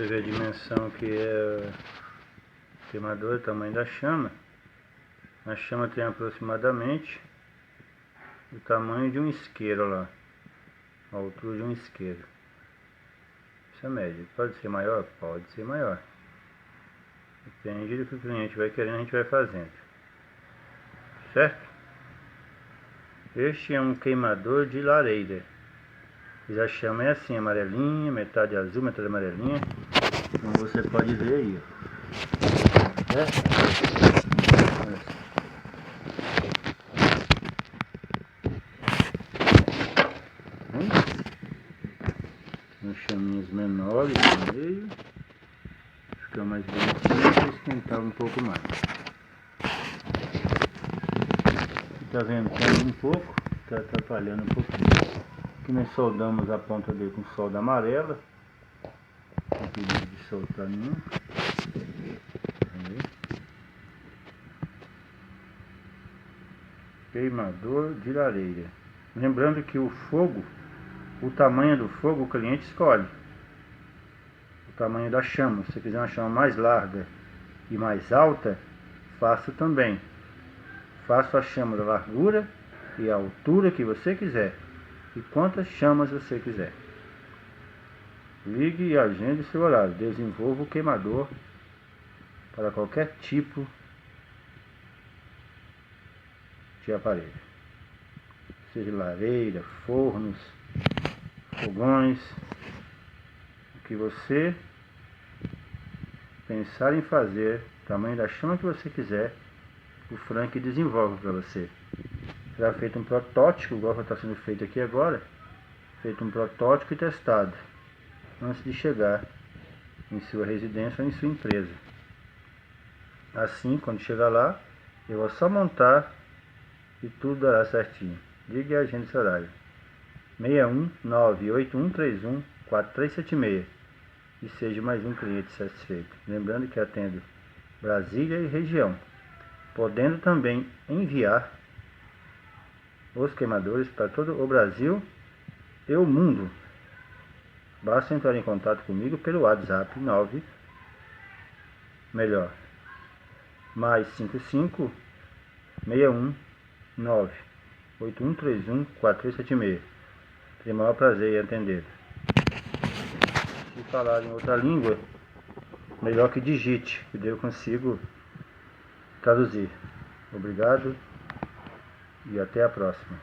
Você vê a dimensão que é o queimador, o tamanho da chama. A chama tem aproximadamente o tamanho de um isqueiro lá, a altura de um isqueiro. Isso é média. Pode ser maior? Pode ser maior. Depende do que o cliente vai querendo, a gente vai fazendo. Certo? Este é um queimador de lareira. E a chama é assim, amarelinha, metade azul, metade amarelinha. Como você pode ver aí, ó. Umas chaminhas menores no meio. Fica mais bonitinho para esquentar um pouco mais. Tá ventando um pouco, tá atrapalhando um pouquinho. Aqui nós soldamos a ponta dele com solda amarela. Não tem perigo de soltar nenhum. Queimador de lareira. Lembrando que o fogo, o tamanho do fogo, o cliente escolhe. O tamanho da chama. Se você quiser uma chama mais larga e mais alta, faço também. Faço a chama da largura e a altura que você quiser. E quantas chamas você quiser. Ligue e agende seu horário. Desenvolva o queimador para qualquer tipo de aparelho. Seja lareira, fornos, fogões. O que você pensar em fazer, tamanho da chama que você quiser, o Frank desenvolve para você. Será feito um protótipo, igual está sendo feito aqui agora. Feito um protótipo e testado antes de chegar em sua residência ou em sua empresa. Assim, quando chegar lá, eu vou só montar e tudo dará certinho. Ligue e agende esse horário. 61981314376 e seja mais um cliente satisfeito. Lembrando que atendo Brasília e região, podendo também enviar os queimadores para todo o Brasil e o mundo. Basta entrar em contato comigo pelo WhatsApp mais 55 61 981314376. Tenho o maior prazer em atender. Se falar em outra língua, melhor que digite, que eu consigo traduzir. Obrigado e até a próxima.